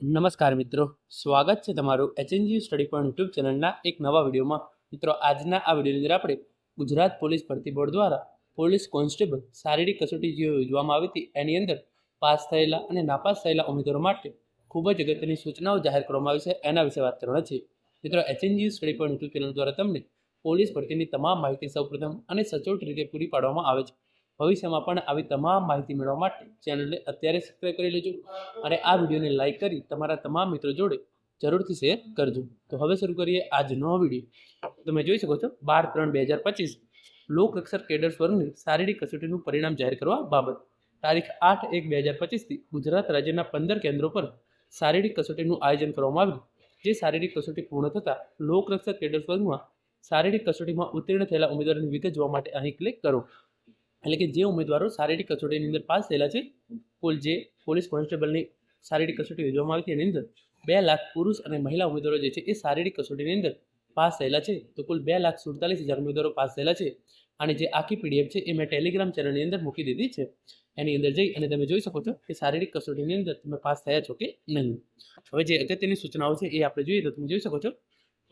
નમસ્કાર મિત્રો, સ્વાગત છે તમારું એચએનજી સ્ટડી પોઈન્ટ યુટ્યુબ ચેનલના એક નવા વિડીયોમાં. મિત્રો, આજના આ વિડીયોની અંદર આપણે ગુજરાત પોલીસ ભરતી બોર્ડ દ્વારા પોલીસ કોન્સ્ટેબલ શારીરિક કસોટી જે યોજવામાં આવી હતી એની અંદર પાસ થયેલા અને નાપાસ થયેલા ઉમેદવારો માટે ખૂબ જ અગત્યની સૂચનાઓ જાહેર કરવામાં આવી છે, એના વિશે વાત કરવાના છે. મિત્રો, HNG study point YouTube channel દ્વારા તમને પોલીસ ભરતીની તમામ માહિતી સૌપ્રથમ અને સચોટ રીતે પૂરી પાડવામાં આવે છે. ભવિષ્યમાં પણ આવી તમામ માહિતી મેળવવા માટે ચેનલને અત્યારે સબસ્ક્રાઈબ કરી લેજો અને આ વિડીયોને લાઇક કરી તમારા તમામ મિત્રો જોડે જરૂરથી શેર કરજો. તો હવે શરૂ કરીએ આજનો વિડીયો. તમે જોઈ શકો છો 12/3/2025 લોકરક્ષક કેડર વર્ગની શારીરિક કસોટીનું પરિણામ જાહેર કરવા બાબત તારીખ 8/1/2025થી ગુજરાત રાજ્યના 15 કેન્દ્રો પર શારીરિક કસોટીનું આયોજન કરવામાં આવ્યું. જે શારીરિક કસોટી પૂર્ણ થતાં લોકરક્ષક કેડર વર્ગમાં શારીરિક કસોટીમાં ઉત્તીર્ણ થયેલા ઉમેદવારોની વિગત જોવા માટે અહીં ક્લિક કરો. એટલે કે જે ઉમેદવારો શારીરિક કસોટીની અંદર પાસ થયેલા છે, કુલ જે પોલીસ કોન્સ્ટેબલની શારીરિક કસોટી યોજવામાં આવી હતી એની અંદર 2 લાખ પુરુષ અને મહિલા ઉમેદવારો જે છે એ શારીરિક કસોટીની અંદર પાસ થયેલા છે. તો કુલ 2,47,000 ઉમેદવારો પાસ થયેલા છે. અને જે આખી પીડીએફ છે એ મેં ટેલિગ્રામ ચેનલની અંદર મૂકી દીધી છે. એની અંદર જઈ અને તમે જોઈ શકો છો કે શારીરિક કસોટીની અંદર તમે પાસ થયા છો કે નહીં. હવે જે અગત્યની સૂચનાઓ છે એ આપણે જોઈએ તો તમે જોઈ શકો છો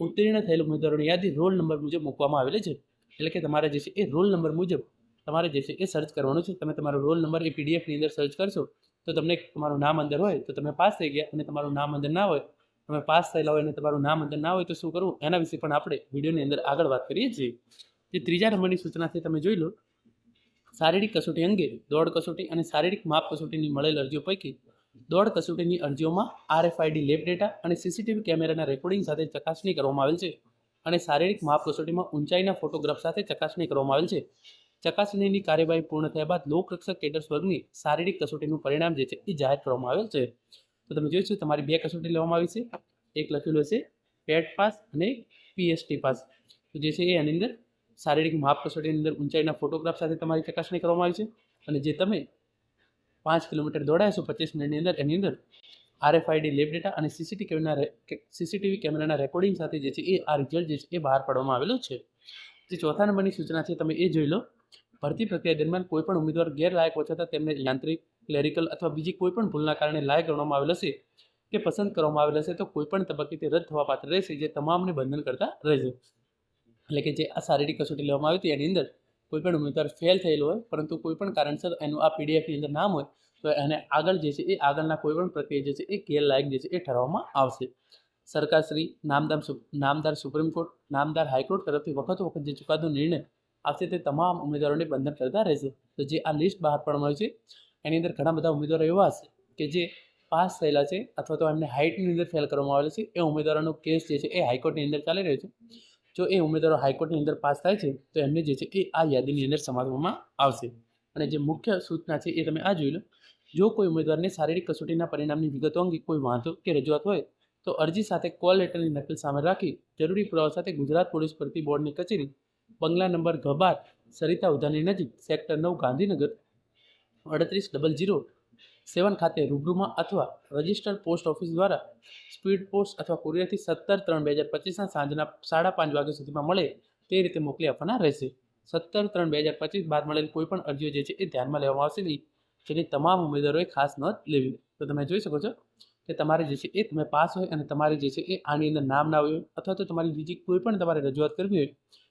ઉત્તીર્ણ થયેલ ઉમેદવારોની યાદી રોલ નંબર મુજબ મૂકવામાં આવેલી છે. એટલે કે તમારે જે છે એ રોલ નંબર મુજબ તમારે જે છે એ સર્ચ કરવાનું છે. તમે તમારો રોલ નંબર એ પીડીએફની અંદર સર્ચ કરશો તો તમને તમારું નામ અંદર હોય તો તમે પાસ થઈ ગયા, અને તમારું નામ અંદર ના હોય, તમે પાસ થયેલા હોય અને તમારું નામ અંદર ના હોય તો શું કરવું, એના વિશે પણ આપણે વિડીયોની અંદર આગળ વાત કરીએ છીએ. જે ત્રીજા નંબરની સૂચના છે તમે જોઈ લો. શારીરિક કસોટી અંગે દોડ કસોટી અને શારીરિક માપ કસોટીની મળેલ અરજીઓ પૈકી દોડ કસોટીની અરજીઓમાં RFID લેબ ડેટા અને સીસીટીવી કેમેરાના રેકોર્ડિંગ સાથે ચકાસણી કરવામાં આવેલ છે. અને શારીરિક માપ કસોટીમાં ઊંચાઈના ફોટોગ્રાફ સાથે ચકાસણી કરવામાં આવેલ છે. ચકાસણીની કાર્યવાહી પૂર્ણ થયા બાદ લોકરક્ષક કેડર્સ વર્ગની શારીરિક કસોટીનું પરિણામ જે છે એ જાહેર કરવામાં આવેલ છે. તો તમે જોઈશું તમારી 2 કસોટી લેવામાં આવી છે. એક લખેલું હશે પેટ પાસ અને PST પાસ. તો જે છે એ એની અંદર શારીરિક માપ કસોટીની અંદર ઊંચાઈના ફોટોગ્રાફ સાથે તમારી ચકાસણી કરવામાં આવી છે. અને જે તમે 5 કિલોમીટર દોડાયા છો 25 મિનિટની અંદર, એની અંદર RFID લેબ ડેટા અને સીસીટીવી કેમેરાના રેકોર્ડિંગ સાથે જે છે એ આ રિઝલ્ટ જે છે એ બહાર પાડવામાં આવેલું છે. જે ચોથા નંબરની સૂચના છે તમે એ જોઈ લો. ભરતી પ્રક્રિયા દરમિયાન કોઈપણ ઉમેદવાર ગેરલાયક હોય છતાં તેમને યાંત્રિક, ક્લેરિકલ અથવા બીજી કોઈપણ ભૂલના કારણે લાયક ગણવામાં આવેલ હશે કે પસંદ કરવામાં આવેલ હશે તો કોઈપણ તબક્કે તે રદ થવા પાત્ર રહેશે, જે તમામને બંધન કરતા રહેશે. એટલે કે જે આ શારીરિક કસોટી લેવામાં આવી હતી એની અંદર કોઈપણ ઉમેદવાર ફેલ થયેલો હોય પરંતુ કોઈપણ કારણસર એનું આ પીડીએફની અંદર નામ હોય તો એને આગળ જે છે એ આગળના કોઈપણ પ્રક્રિયા જે છે એ ગેરલાયક જે છે એ ઠરાવવામાં આવશે. સરકારશ્રી, નામદાર સુપ્રીમ કોર્ટ, નામદાર હાઈકોર્ટ તરફથી વખત જે ચુકાદો નિર્ણય આવશે તે તમામ ઉમેદવારોને બંધન કરતા રહેશે. તો જે આ લિસ્ટ બહાર પાડવામાં આવી છે એની અંદર ઘણા બધા ઉમેદવારો એવા હશે કે જે પાસ થયેલા છે અથવા તો એમને હાઇટની અંદર ફેલ કરવામાં આવેલ છે. એ ઉમેદવારોનો કેસ જે છે એ હાઈકોર્ટની અંદર ચાલી રહ્યો છે. જો એ ઉમેદવારો હાઈકોર્ટની અંદર પાસ થાય છે તો એમને જે છે એ આ યાદીની અંદર સમાવવામાં આવશે. અને જે મુખ્ય સૂચના છે એ તમે આ જોઈ લો. જો કોઈ ઉમેદવારને શારીરિક કસોટીના પરિણામની વિગતો અંગે કોઈ વાંધો કે રજૂઆત હોય તો અરજી સાથે કોલ લેટરની નકલ સામે રાખી જરૂરી પુરાવા સાથે ગુજરાત પોલીસ ભરતી બોર્ડની કચેરી, બંગલા નંબર G12, સરિતા ઉદ્યાનની નજીક, સેક્ટર 9, ગાંધીનગર 380007 ખાતે રૂબરૂમાં અથવા રજિસ્ટર્ડ પોસ્ટ ઓફિસ દ્વારા સ્પીડ પોસ્ટ અથવા કુરિયરથી 17/3/2025ના સાંજના 5:30 વાગ્યા સુધીમાં મળે તે રીતે મોકલી આપવાના રહેશે. 17/3/2025 બાદ મળેલ કોઈપણ અરજીઓ જે છે એ ધ્યાનમાં લેવામાં આવશે નહીં, જેની તમામ ઉમેદવારોએ ખાસ નોંધ લેવી. તો તમે જોઈ શકો છો કે તમારે જે છે એ તમે પાસ હોય અને તમારે જે છે એ આની અંદર નામ ના આવ્યું હોય અથવા તો તમારી બીજી કોઈ પણ તમારે રજૂઆત કરવી હોય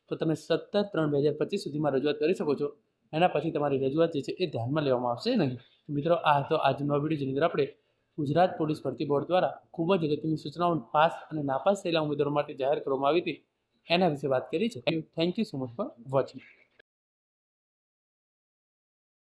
તો તમે 17/3/2025 સુધીમાં રજૂઆત કરી શકો છો. એના પછી તમારી રજૂઆત જે છે એ ધ્યાનમાં લેવામાં આવશે નહીં. મિત્રો, આ હતો આજનો વિડીયો, જેની અંદર આપણે ગુજરાત પોલીસ ભરતી બોર્ડ દ્વારા ખૂબ જ અગત્યની સૂચનાઓ પાસ અને નાપાસ થયેલા ઉમેદવારો માટે જાહેર કરવામાં આવી હતી એના વિશે વાત કરી છે. Thank you so much for watching.